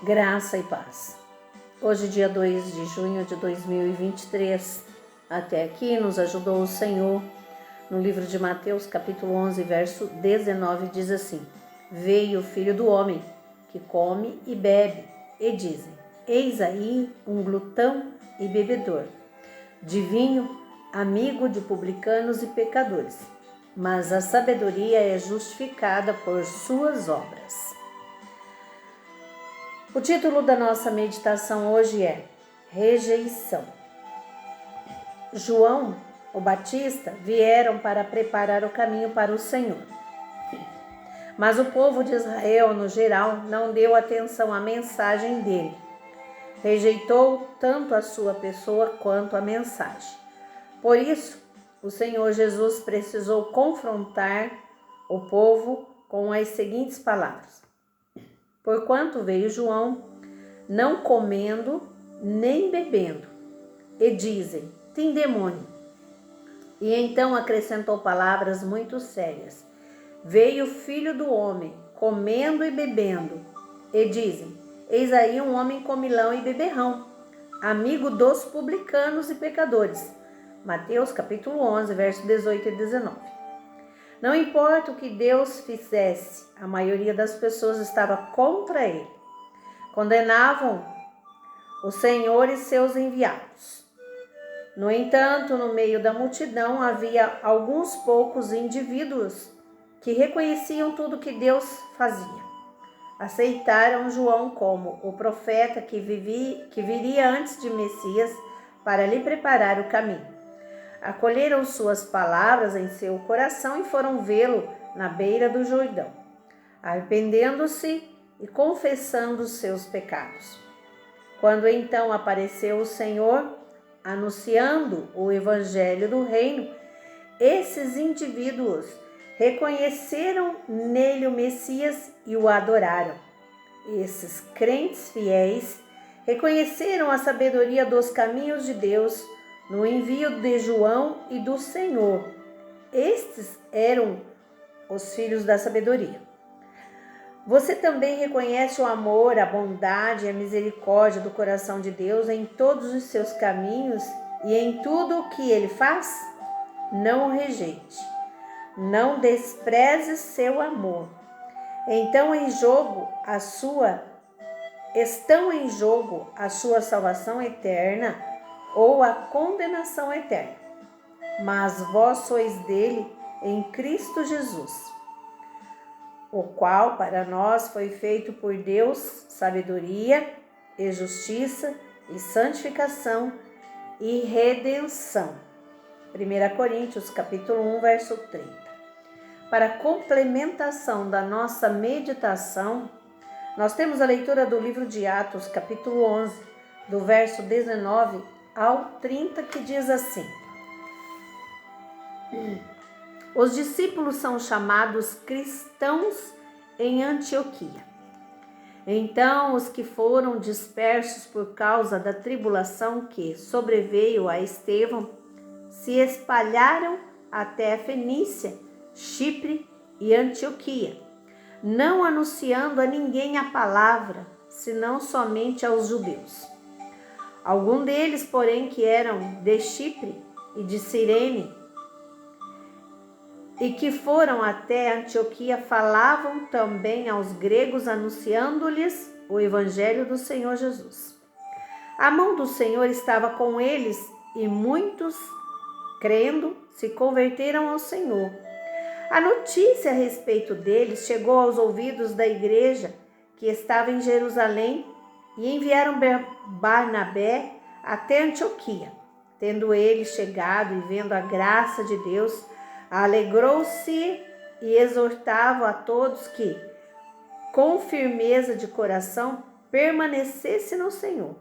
Graça e paz. Hoje, dia 2 de junho de 2023, até aqui nos ajudou o Senhor. No livro de Mateus, capítulo 11, verso 19, diz assim: Veio o Filho do Homem, que come e bebe, e dizem: Eis aí um glutão e bebedor, de vinho, amigo de publicanos e pecadores. Mas a sabedoria é justificada por suas obras. O título da nossa meditação hoje é Rejeição. João, o Batista, vieram para preparar o caminho para o Senhor. Mas o povo de Israel, no geral, não deu atenção à mensagem dele. Rejeitou tanto a sua pessoa quanto a mensagem. Por isso, o Senhor Jesus precisou confrontar o povo com as seguintes palavras: Porquanto veio João, não comendo nem bebendo, e dizem: tem demônio. E então acrescentou palavras muito sérias: veio o Filho do Homem, comendo e bebendo, e dizem: eis aí um homem comilão e beberrão, amigo dos publicanos e pecadores. Mateus capítulo 11, versos 18 e 19. Não importa o que Deus fizesse, a maioria das pessoas estava contra ele. Condenavam o Senhor e seus enviados. No entanto, no meio da multidão havia alguns poucos indivíduos que reconheciam tudo que Deus fazia. Aceitaram João como o profeta que viria antes de Messias para lhe preparar o caminho. Acolheram suas palavras em seu coração e foram vê-lo na beira do Jordão, arrependendo-se e confessando os seus pecados. Quando então apareceu o Senhor, anunciando o evangelho do reino, esses indivíduos reconheceram nele o Messias e o adoraram. Esses crentes fiéis reconheceram a sabedoria dos caminhos de Deus no envio de João e do Senhor. Estes eram os filhos da sabedoria. Você também reconhece o amor, a bondade e a misericórdia do coração de Deus em todos os seus caminhos e em tudo o que Ele faz? Não o rejeite. Não despreze seu amor. Estão em jogo a sua salvação eterna ou a condenação eterna. Mas vós sois dele em Cristo Jesus, o qual para nós foi feito por Deus sabedoria e justiça e santificação e redenção. 1 Coríntios capítulo 1, verso 30. Para complementação da nossa meditação, nós temos a leitura do livro de Atos, capítulo 11, do verso 19 ao 30, que diz assim: Os discípulos são chamados cristãos em Antioquia. Então, os que foram dispersos por causa da tribulação que sobreveio a Estevão se espalharam até a Fenícia, Chipre e Antioquia, não anunciando a ninguém a palavra, senão somente aos judeus. Alguns deles, porém, que eram de Chipre e de Cirene, e que foram até Antioquia, falavam também aos gregos, anunciando-lhes o evangelho do Senhor Jesus. A mão do Senhor estava com eles, e muitos, crendo, se converteram ao Senhor. A notícia a respeito deles chegou aos ouvidos da igreja que estava em Jerusalém, e enviaram Barnabé até Antioquia. Tendo ele chegado e vendo a graça de Deus, alegrou-se e exortava a todos que, com firmeza de coração, permanecesse no Senhor.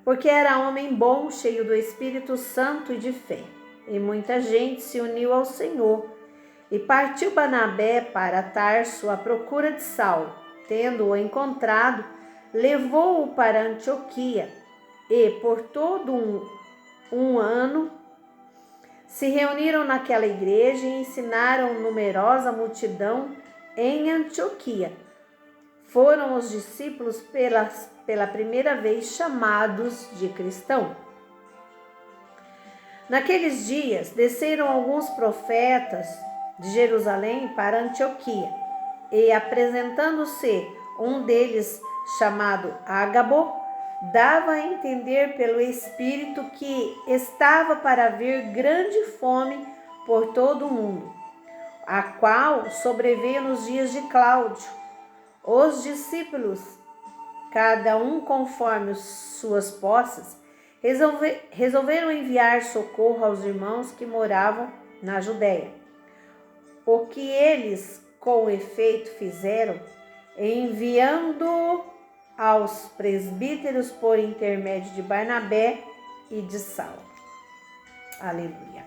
Porque era homem bom, cheio do Espírito Santo e de fé. E muita gente se uniu ao Senhor. E partiu Barnabé para Tarso à procura de Saulo. Tendo-o encontrado, levou-o para Antioquia. E, por todo um ano, se reuniram naquela igreja e ensinaram numerosa multidão em Antioquia. foram os discípulos pela primeira vez chamados de cristão. Naqueles dias, desceram alguns profetas de Jerusalém para Antioquia, e apresentando-se um deles, chamado Ágabo, dava a entender pelo Espírito que estava para vir grande fome por todo o mundo, a qual sobreveio nos dias de Cláudio. Os discípulos, cada um conforme suas posses, resolveram enviar socorro aos irmãos que moravam na Judéia. O que eles, com efeito, fizeram, enviando aos presbíteros por intermédio de Barnabé e de Saulo. Aleluia.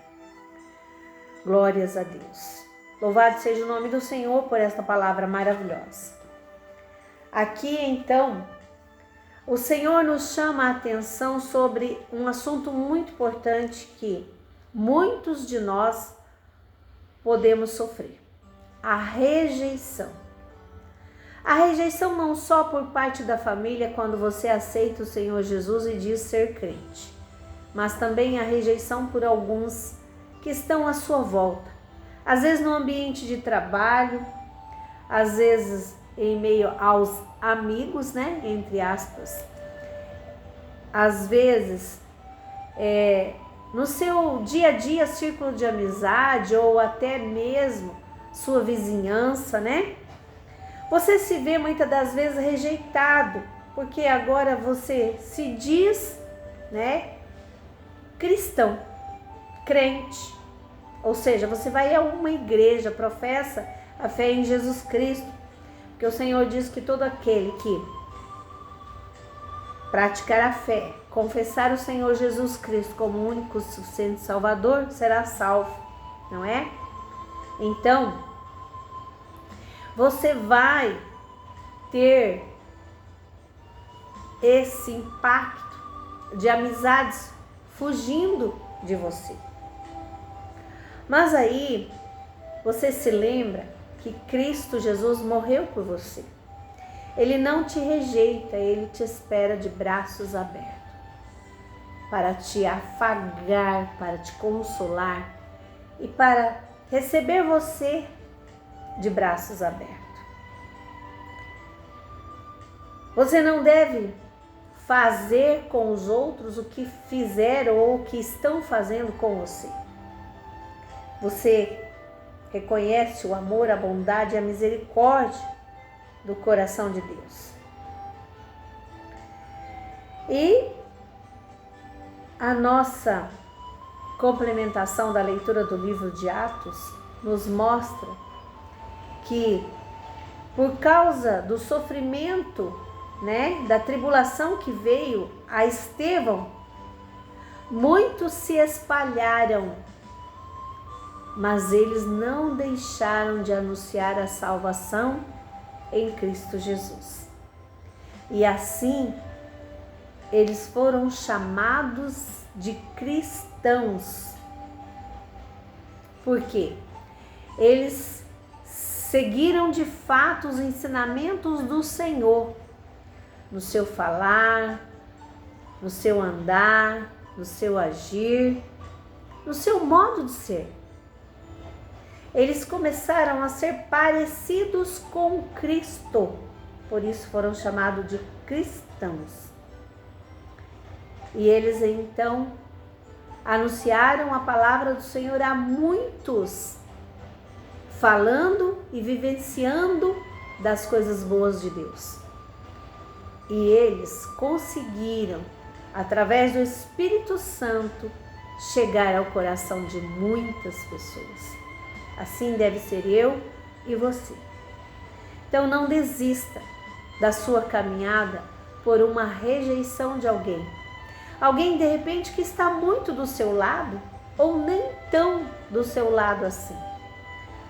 Glórias a Deus. Louvado seja o nome do Senhor por esta palavra maravilhosa. Aqui, então, o Senhor nos chama a atenção sobre um assunto muito importante que muitos de nós podemos sofrer: a rejeição. A rejeição não só por parte da família quando você aceita o Senhor Jesus e diz ser crente, mas também a rejeição por alguns que estão à sua volta. Às vezes no ambiente de trabalho, às vezes em meio aos amigos, né, entre aspas. Às vezes no seu dia a dia, círculo de amizade ou até mesmo sua vizinhança, né? Você se vê muitas das vezes rejeitado, porque agora você se diz, né, cristão, crente. Ou seja, você vai a uma igreja, professa a fé em Jesus Cristo, porque o Senhor diz que todo aquele que praticar a fé, confessar o Senhor Jesus Cristo como único suficiente Salvador, será salvo, não é? Então, você vai ter esse impacto de amizades fugindo de você. Mas aí, você se lembra que Cristo Jesus morreu por você. Ele não te rejeita, Ele te espera de braços abertos para te afagar, para te consolar e para receber você de braços abertos. Você não deve fazer com os outros o que fizeram ou o que estão fazendo com você. Você reconhece o amor, a bondade e a misericórdia do coração de Deus. E a nossa complementação da leitura do livro de Atos nos mostra que por causa do sofrimento, né, da tribulação que veio a Estevão, muitos se espalharam, mas eles não deixaram de anunciar a salvação em Cristo Jesus. E assim, eles foram chamados de cristãos. Por quê? Eles seguiram de fato os ensinamentos do Senhor, no seu falar, no seu andar, no seu agir, no seu modo de ser. Eles começaram a ser parecidos com Cristo, por isso foram chamados de cristãos. E eles então anunciaram a palavra do Senhor a muitos, falando e vivenciando das coisas boas de Deus. E eles conseguiram, através do Espírito Santo, chegar ao coração de muitas pessoas. Assim deve ser eu e você. Então não desista da sua caminhada por uma rejeição de alguém. Alguém de repente que está muito do seu lado ou nem tão do seu lado assim.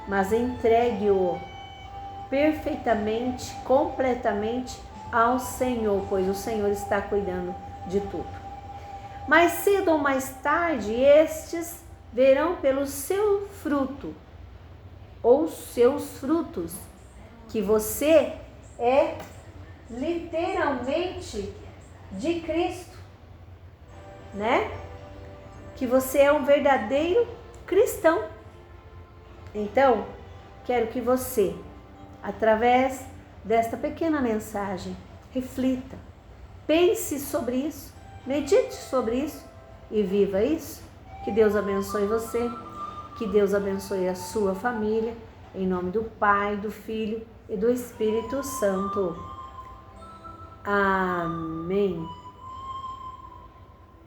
Mas entregue-o perfeitamente, completamente ao Senhor, pois o Senhor está cuidando de tudo. Mais cedo ou mais tarde, estes verão pelo seu fruto, ou seus frutos, que você é literalmente de Cristo, né? Que você é um verdadeiro cristão. Então, quero que você, através desta pequena mensagem, reflita, pense sobre isso, medite sobre isso e viva isso. Que Deus abençoe você, que Deus abençoe a sua família, em nome do Pai, do Filho e do Espírito Santo. Amém.